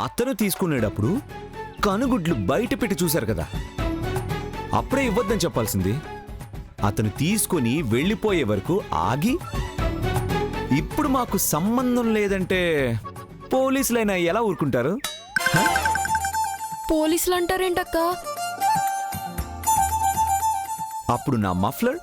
అతను తీసుకునేటప్పుడు కనుగుడ్లు బయట పెట్టి చూశారు కదా, అప్పుడే ఇవ్వద్దని చెప్పాల్సింది. అతను తీసుకుని వెళ్ళిపోయే వరకు ఆగి ఇప్పుడు మాకు సంబంధం లేదంటే పోలీసులైనా ఎలా ఊరుకుంటారు? పోలీసులు అంటారేంటక్క? అప్పుడు నా మఫ్లర్,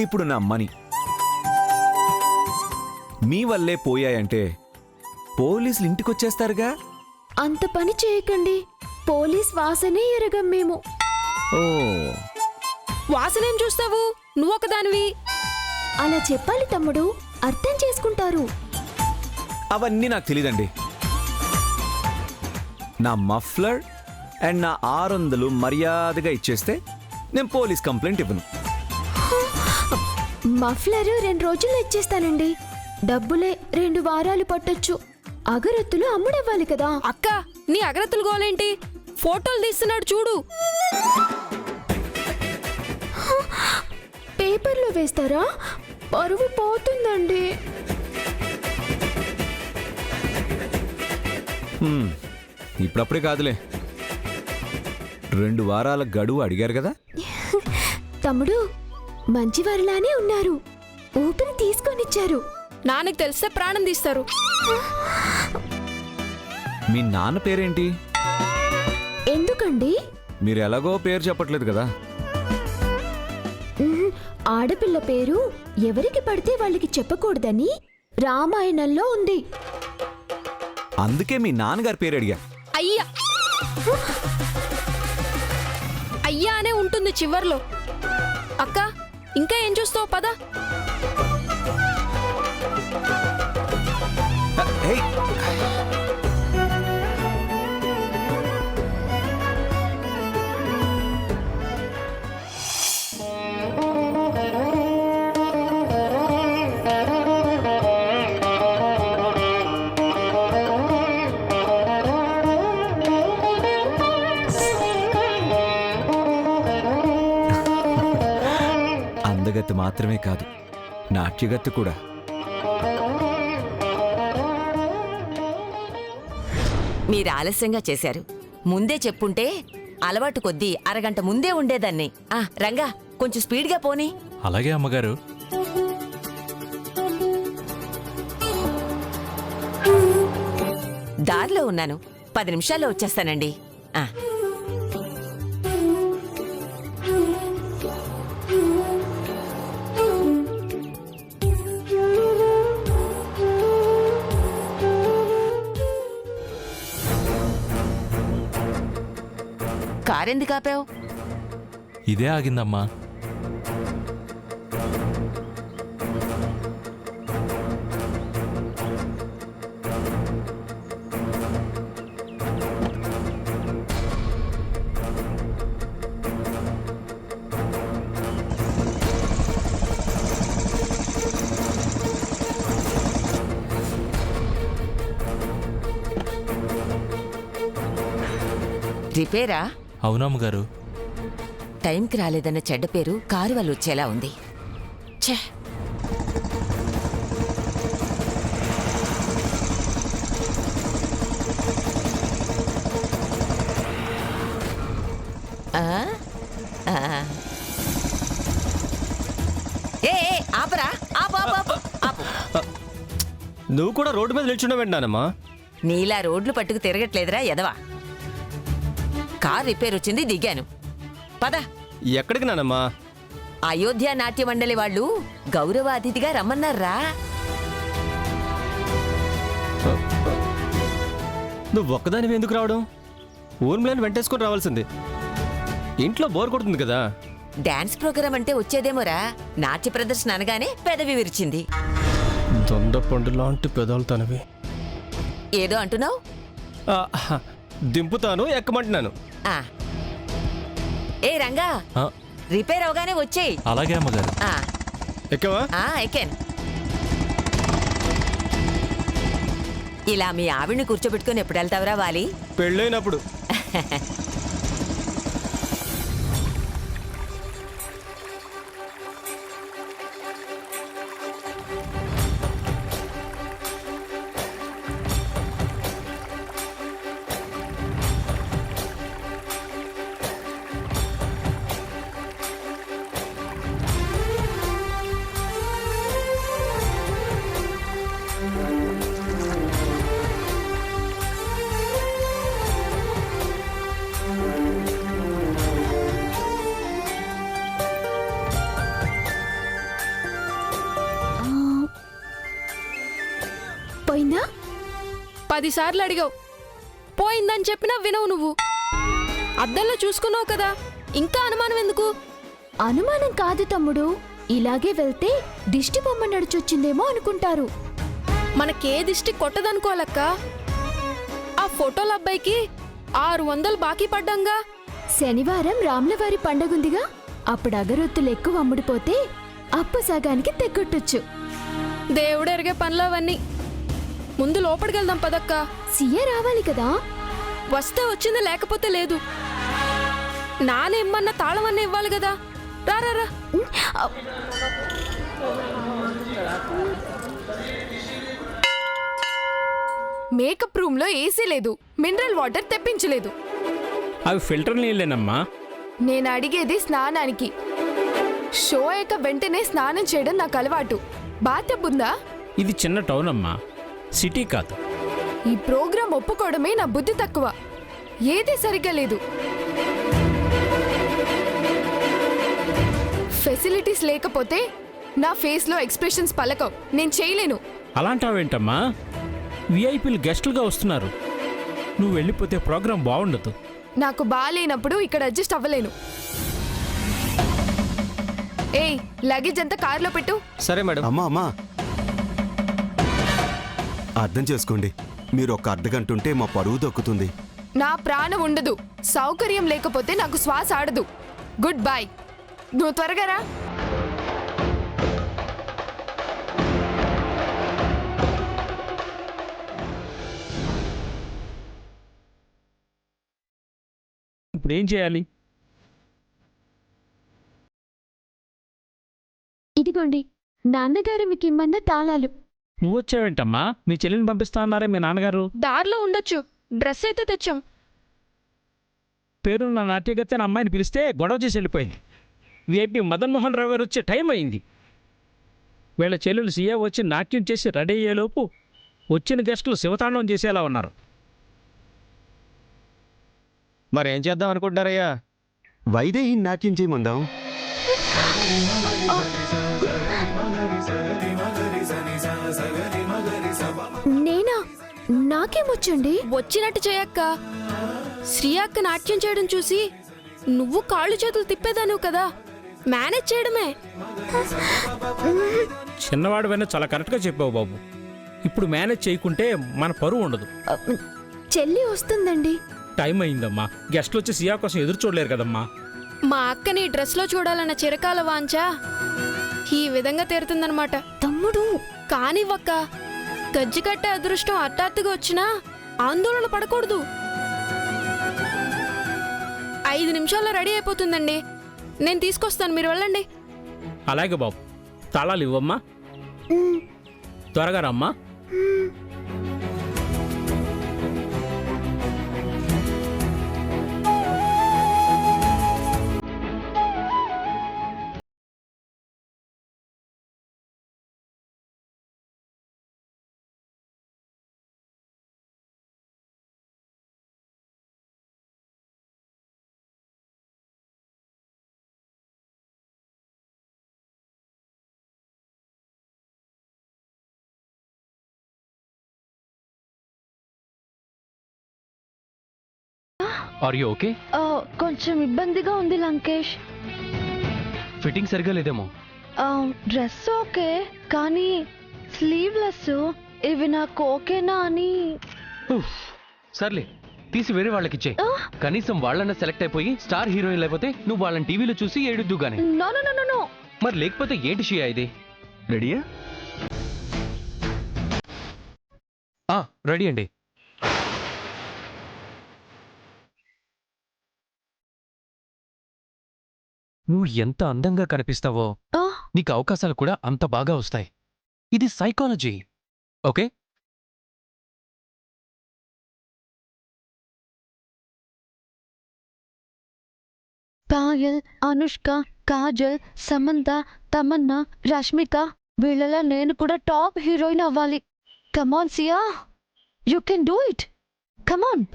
ఇప్పుడు నా మనీ మీ వల్లే పోయాయంటే పోలీసులు ఇంటికొచ్చేస్తారుగా. అంత పని చేయకండి, పోలీస్ వాసనే ఎరగం మేము. ఓ, వాసనేం చూస్తావు, నువ్వొకదానివి. అలా చెప్పాలి తమ్ముడు, అర్థం చేసుకుంటారు. అవన్నీ నాకు తెలీదండి. నా మఫ్లర్ అండ్ నా 600 మర్యాదగా ఇచ్చేస్తే నేను పోలీస్ కంప్లైంట్ ఇవ్వను. మఫ్లరు 2 రోజుల్లో ఇచ్చేస్తానండి. డబ్బులే 2 వారాలు పట్టొచ్చు. అగరత్తులు అమ్ముడవ్వాలి కదా. అక్క, నీ అగ్రత్తులు గోలేంటి? ఫోటోలు తీస్తున్నాడు చూడు. పేపర్లో వేస్తారా? పరువు పోతుందండి. ఇప్పుడప్పుడే కాదులే, 2 వారాల గడువు అడిగారు కదా. తమ్ముడు, మంచివారిలానే ఉన్నారు. ఊపిరి తీసుకొనిచ్చారు. నాన్నకి తెలిస్తే ప్రాణం తీస్తారు. మీ నాన్న పేరేంటి? ఎందుకండి? మీరు ఎలాగో పేరు చెప్పట్లేదు కదా. ఆడపిల్ల పేరు ఎవరికి పడితే వాళ్ళకి చెప్పకూడదని రామాయణంలో ఉంది. అందుకే మీ నాన్నగారి పేరు అడిగా. అయ్యా అయ్యా అనే ఉంటుంది చివర్లో. అక్క, ఇంకా ఏం చూస్తావు? పద. ఏయ్! అందగత్తు మాత్రమే కాదు, నాట్యగత్తు కూడా. మీరు ఆలస్యంగా చేశారు. ముందే చెప్పుంటే అలవాటు కొద్దీ అరగంట ముందే ఉండేదాన్ని. రంగా, కొంచెం స్పీడ్గా పోనీ. అలాగే అమ్మగారు. దారిలో ఉన్నాను, 10 నిమిషాల్లో వచ్చేస్తానండి. కారెందుకు ఆపావు? ఇదే ఆగిందమ్మా. రిపేరా? అవునమ్మగారు. టైంకి రాలేదన్న చెడ్డ పేరు కారు వల్ల వచ్చేలా ఉంది. ఛే! ఆపరా, ఆపు. నువ్వు కూడా రోడ్డు మీద నిల్చున్నావేంటానమ్మా? నీలా రోడ్లు పట్టుకు తిరగట్లేదురా ఎదవా. కార్ రిపేర్ వచ్చింది, దిగాను. పద. ఎక్కడికి నానమ్మా? అయోధ్య నాట్య మండలి వాళ్ళు గౌరవ అతిథిగా రమ్మన్నారా. నువ్వు ఒక్కదానివి ఎందుకు రావడం? ఊర్మిళని వెంటేసుకొని రావాల్సింది. ఇంట్లో బోర్ కొడుతుంది కదా. డాన్స్ ప్రోగ్రాం అంటే వచ్చేదేమోరా. నాట్య ప్రదర్శన అనగానే పెదవి విరిచింది. దొండపండు లాంటి పెదాలు తనవి. ఏదో అంటున్నావు? దింపుతాను, ఎక్కమంటున్నాను. ఏ రంగా, రిపేర్ అవగానే వచ్చేయి. అలాగే అమ్మగారు. ఎక్కవా? ఎక్కాను. ఇలా మీ ఆవిడ్ని కూర్చోబెట్టుకుని ఎప్పుడు వెళ్తావురా వాలి? పెళ్ళైనప్పుడు. 10 సార్లు అడిగావు, పోయిందని చెప్పినా వినవు నువ్వు. అద్దంలో చూసుకున్నావు కదా, ఇంకా అనుమానం ఎందుకు? అనుమానం కాదు తమ్ముడు, ఇలాగే వెళ్తే దిష్టి బొమ్మ నడిచొచ్చిందేమో అనుకుంటారు. మనకే దిష్టి కొట్టదనుకోవాలక్క. ఆ ఫోటోల అబ్బాయికి 600 బాకీ పడ్డంగా. శనివారం రాములవారి పండగుందిగా, అప్పుడు అగరొత్తులు ఎక్కువ అమ్ముడిపోతే అప్పు సగానికి తెగొట్టొచ్చు. దేవుడు ఎరిగే పనులు అవన్నీ. ముందు లోపలికెళ్దాం పదక్క. సీఏ రావాలి కదా. వస్తే వచ్చింది, లేకపోతే లేదు. నానేమ్మన్నా తాళమన్నా ఇవ్వాలి కదా. రా. మేకప్ రూమ్ లో ఏసీ లేదు, మినరల్ వాటర్ తెప్పించలేదు. అవి ఫిల్టర్ నీళ్ళేనమ్మా. నేను అడిగేది స్నానానికి. షో అయ్యాక వెంటనే స్నానం చేయడం నాకు అలవాటు. బాత్టబ్ ఉందా? ఇది చిన్న టౌన్ అమ్మా, సిటీ కాదు. ఈ ప్రోగ్రాం ఒప్పుకోవడమే నా బుద్ధి తక్కువ. ఏదీ సరిగ్గా లేదు. ఫెసిలిటీస్ లేకపోతే నా ఫేస్ లో ఎక్స్ప్రెషన్స్ పలకవు. నేను చేయలేను. అలాంటావేంటమ్మా? విఐపీలు గెస్టులుగా వస్తున్నారు. నువ్వు వెళ్ళిపోతే ప్రోగ్రాం బాగుండదు. నాకు బాగాలేనప్పుడు ఇక్కడ అడ్జస్ట్ అవ్వలేను. ఏయ్, లగేజ్ అంతా కార్లో పెట్టు. సరే మేడం. అమ్మా అర్థం చేసుకోండి, మీరు ఒక అర్ధగంట ఉంటే మా పరువు దక్కుతుంది. నా ప్రాణం ఉండదు. సౌకర్యం లేకపోతే నాకు శ్వాస ఆడదు. Good bye. నువ్వు త్వరగా రా. ఇప్పుడు ఏం చేయాలి? ఇదిగోండి, నాన్నగారు మీకు ఇమ్మన్న తాళాలు. నువ్వు వచ్చావేంటమ్మా? మీ చెల్లిని పంపిస్తా అన్నారే మీ నాన్నగారు. దారిలో ఉండొచ్చు. డ్రెస్ అయితే తెచ్చాం. పేరున్న నాట్యగత్య నా అమ్మాయిని పిలిస్తే గొడవ చేసి వెళ్ళిపోయింది. విఐపి మదన్ మోహన్ రావు గారు వచ్చే టైం అయింది. వీళ్ళ చెల్లెలు సీఏ వచ్చి నాట్యం చేసి రెడీ అయ్యేలోపు వచ్చిన గెస్టులు శివతాండవం చేసేలా ఉన్నారు. మరేం చేద్దాం అనుకుంటున్నారయ్యా? వైదేహి నాట్యం చేయమందాం. నేనా? నాకేమొచ్చండి? వచ్చినట్టు చేయక్క. శ్రీ అక్క నాట్యం చేయడం చూసి నువ్వు కాళ్ళు చేతులు తిప్పేదాను కదా. మేనేజ్ చేయడమే. చిన్నవాడు వెన్న చాలా కరెక్ట్గా చెప్పావు బాబు. ఇప్పుడు మేనేజ్ చేయకుంటే మన పరువు ఉండదు. చెల్లి వస్తుందండి. టైం అయిందమ్మా. గెస్టులు వచ్చి సియా కోసం ఎదురు చూడలేరు కదమ్మా. మా అక్కని డ్రెస్లో చూడాలన్న చిరకాల వాంఛ ఈ విధంగా తీరుతుందనమాట. తమ్ముడు, కానివ్వక్క. గజ్జికట్టే అదృష్టం హఠాత్తుగా వచ్చినా ఆందోళన పడకూడదు. 5 నిమిషాల్లో రెడీ అయిపోతుందండి. నేను తీసుకొస్తాను, మీరు వెళ్ళండి. అలాగే బాబు. తాళాలు ఇవ్వమ్మా. త్వరగా రమ్మా. Are you okay? కొంచెం ఇబ్బందిగా ఉంది లంకేష్. ఫిట్టింగ్ సరిగా లేదేమో. డ్రెస్ ఓకే, కానీ స్లీవ్లెస్ ఇవి నాకు ఓకేనా అని. ఉఫ్, సర్లే తీసి వేరే వాళ్ళకిచ్చే. కనీసం వాళ్ళన్నా సెలెక్ట్ అయిపోయి స్టార్ హీరోయిన్ లేకపోతే నువ్వు వాళ్ళని టీవీలో చూసి ఏడుద్దు గానీ. No no no no. మరి లేకపోతే ఏంటి షియా ఇది? రెడీయా? రెడీ అండి. నువ్వు ఎంత అందంగా కనిపిస్తావో నీకు అవకాశాలు కూడా అంత బాగా వస్తాయి. ఇది సైకాలజీ. ఓకే? పాయల్, అనుష్క, కాజల్, సమంత, తమన్నా, రష్మిక, వీళ్ళలా నేను కూడా టాప్ హీరోయిన్ అవ్వాలి. Come on Siya, you can do it. Come on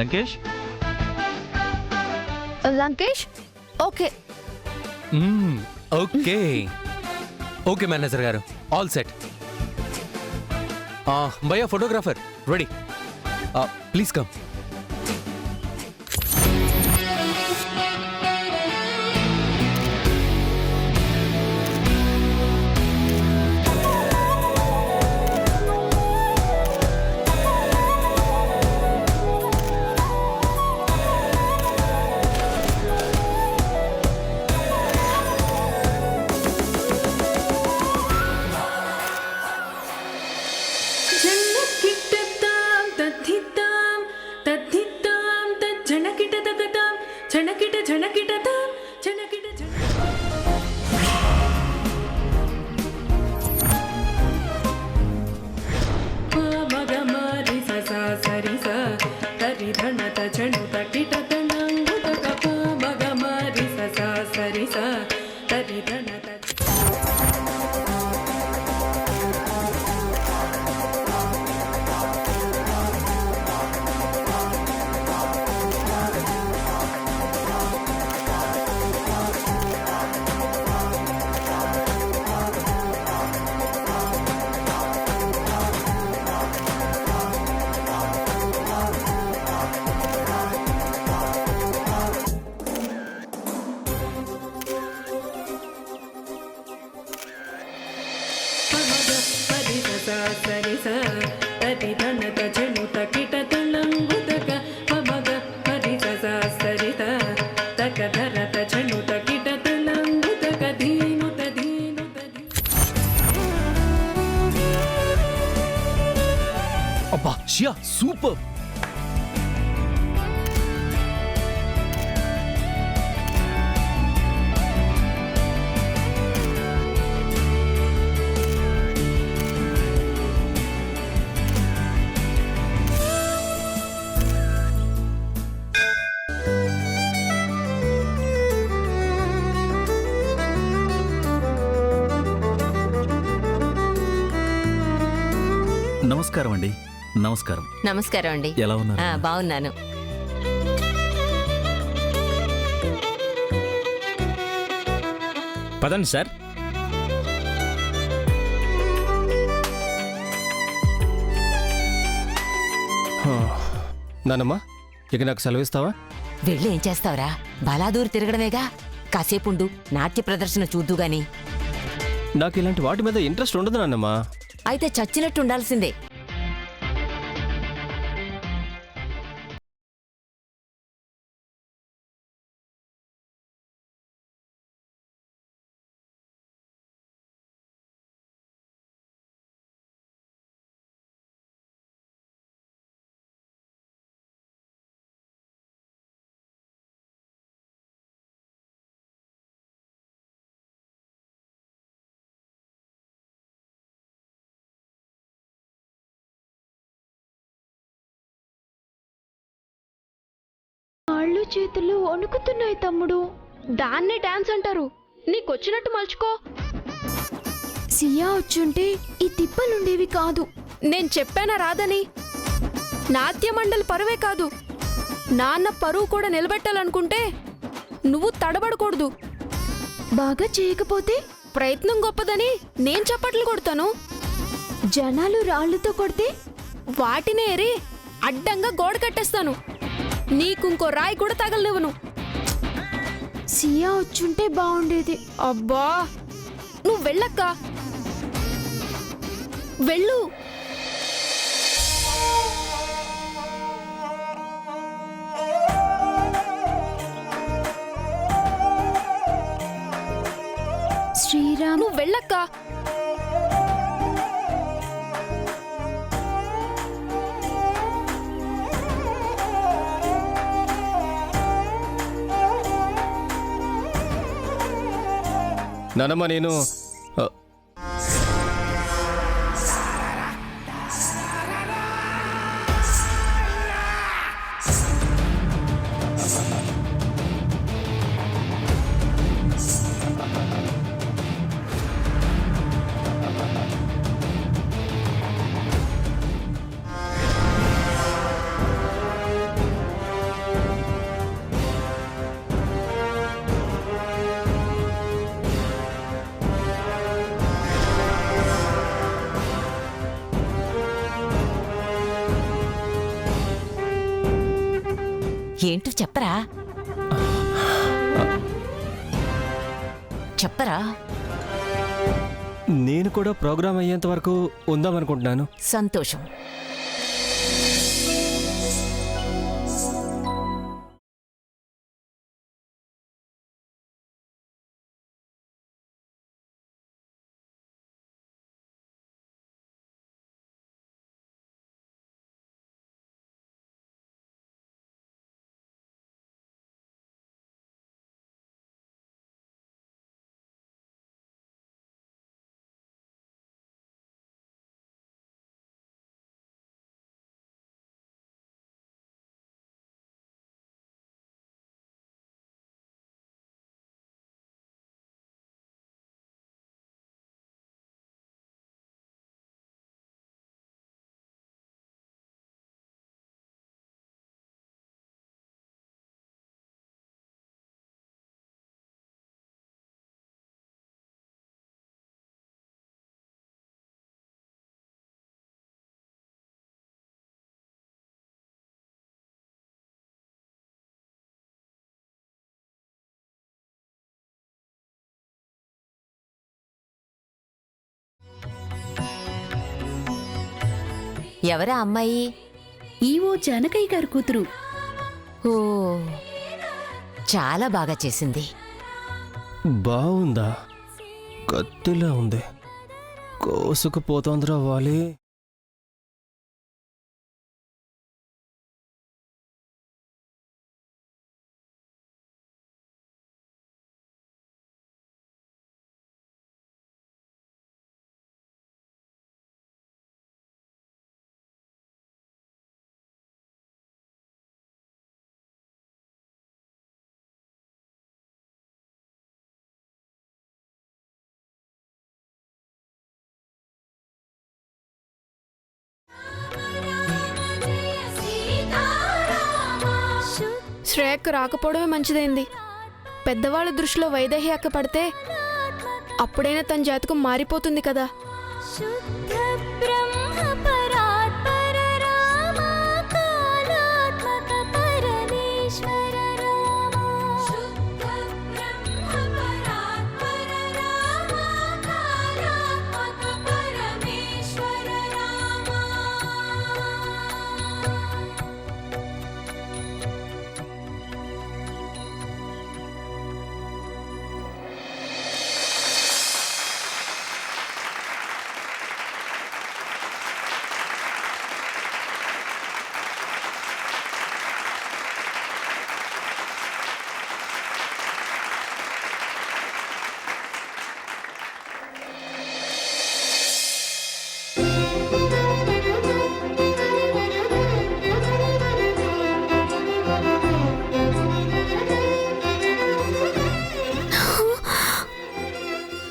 Lankesh. Lankesh. Okay. Okay okay manager గారు, ఆల్ సెట్. భయ్యా ఫోటోగ్రాఫర్ రెడీ, ప్లీజ్ కమ్. అబ్బా షియా సూపర్. నమస్కారం అండి. నమస్కారం. నమస్కారం అండి. ఎలా ఉన్నారు? బాగున్నాను. పదండి సార్. నానమ్మా, ఇక నాకు సెలవిస్తావా? వెళ్ళి ఏం చేస్తావురా? బలాదూరు తిరగడమేగా. కాసేపుండు, నాట్య ప్రదర్శన చూద్దు గాని. నాకు ఇలాంటి వాటి మీద ఇంట్రెస్ట్ ఉండదు నాన్నమ్మా. అయితే చచ్చినట్టు ఉండాల్సిందే. కాళ్ళు చేతులు వణుకుతున్నాయి తమ్ముడు. దాన్నే డాన్స్ అంటారు. నీకొచ్చినట్టు మలుచుకో. సియా వచ్చుంటే ఈ తిప్పలుండేవి కాదు. నేను చెప్పానా రాదని? నాట్య మండలి పరువే కాదు, నాన్న పరువు కూడా నిలబెట్టాలనుకుంటే నువ్వు తడబడకూడదు. బాగా చేయకపోతే ప్రయత్నం గొప్పదని నేను చప్పట్లు కొడతాను. జనాలు రాళ్లతో కొడితే వాటినే ఏరి అడ్డంగా గోడ కట్టేస్తాను. నీకుంకో రాయి కూడా తగలనివ్వను. సియా వచ్చుంటే బాగుండేది. అబ్బా, నువ్వు వెళ్ళక్క, వెళ్ళు. శ్రీరామ్, నువ్వు వెళ్ళక్క. నానమ్మ, నేను ఏంటో చెప్పరా చెప్పరా. నేను కూడా ప్రోగ్రామ్ అయ్యేంత వరకు ఉందామనుకుంటున్నాను. సంతోషం. ఎవరా అమ్మాయి? ఈవో జానకయ్య గారి కూతురు. ఓ, చాలా బాగా చేసింది. బాగుందా? కత్తిలా ఉంది. కోసుకుపోతోందిరా వాలి. శ్రేయకు రాకపోవడమే మంచిదైంది. పెద్దవాళ్ళ దృష్టిలో వైదేహి అక్క పడితే అప్పుడైనా తన జాతకం మారిపోతుంది కదా.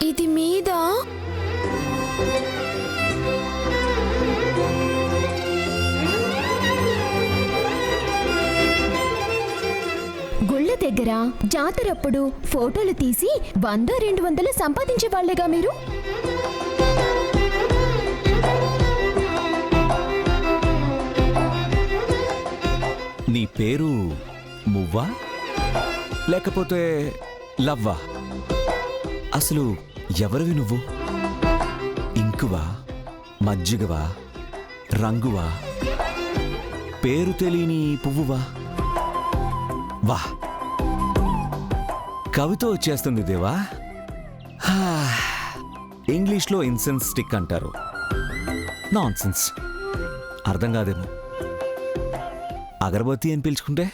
ఇది మీదా? గుళ్ళ దగ్గర జాతరప్పుడు ఫోటోలు తీసి 100-200 సంపాదించే వాళ్లేగా మీరు. నీ పేరు మువ్వా లేకపోతే లవ్వా? అసలు ఎవరివి నువ్వు? ఇంకువా, మజ్జిగవా, రంగువా, పేరు తెలియని పువ్వువా? వా, కవిత వచ్చేస్తుంది దేవా. ఇంగ్లీష్లో ఇన్సెన్స్ స్టిక్ అంటారు. నాన్సెన్స్, అర్థం కాదేమో. అగరబత్తి అని పిలుచుకుంటే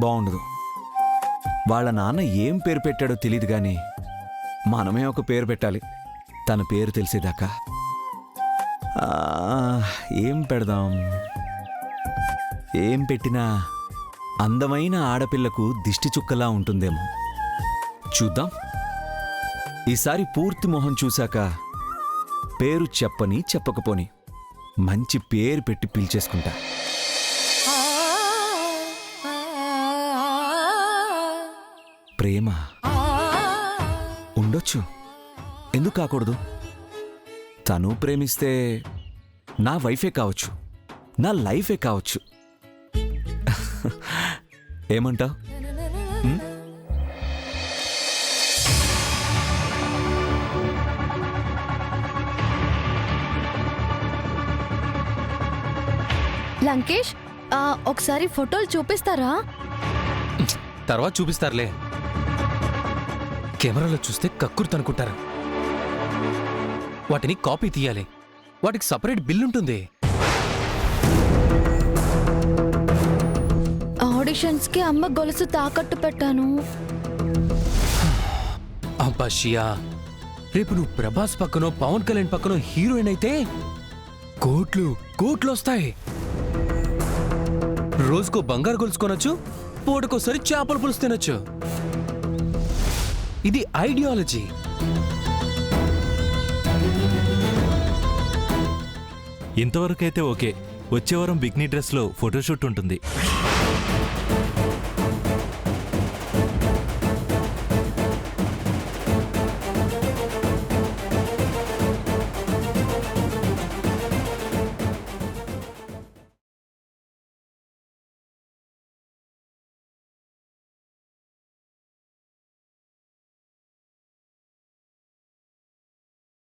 బాగుండదు. వాళ్ళ నాన్న ఏం పేరు పెట్టాడో తెలియదు కానీ మనమే ఒక పేరు పెట్టాలి, తన పేరు తెలిసేదాకా. ఏం పెడదాం? ఏం పెట్టినా అందమైన ఆడపిల్లకు దిష్టి చుక్కలా ఉంటుందేమో. చూద్దాం. ఈసారి పూర్తి మొహం చూశాక పేరు చెప్పని చెప్పకపోని మంచి పేరు పెట్టి పిలిచేసుకుంటా. ప్రేమ ఉండొచ్చు, ఎందుకు కాకూడదు? తను ప్రేమిస్తే నా వైఫే కావచ్చు, నా లైఫే కావచ్చు. ఏమంటావ్? ఉమ్? లంకేష్ ఒకసారి ఫోటోలు చూపిస్తారా? తర్వాత చూపిస్తారులే. కెమెరాలో చూస్తే కక్కుర్తి అనుకుంటారు. వాటిని కాపీ తీయాలి. వాటికి సపరేట్ బిల్ ఉంటుంది. ఆడిషన్స్ కి అమ్మ గొలుసు తాకట్టు పెట్టాను. అబ్బా షియా, రేపు నువ్వు ప్రభాస్ పక్కనో పవన్ కళ్యాణ్ పక్కనో హీరోయిన్ అయితే కోట్లు కోట్లు వస్తాయి. రోజుకో బంగారు గొలుసుకొనొచ్చు, పూటకోసారి చేపల పులుసు తినొచ్చు. ఇది ఐడియాలజీ. ఇంతవరకైతే ఓకే. వచ్చే వారం బిక్నీ డ్రెస్లో ఫోటోషూట్ ఉంటుంది.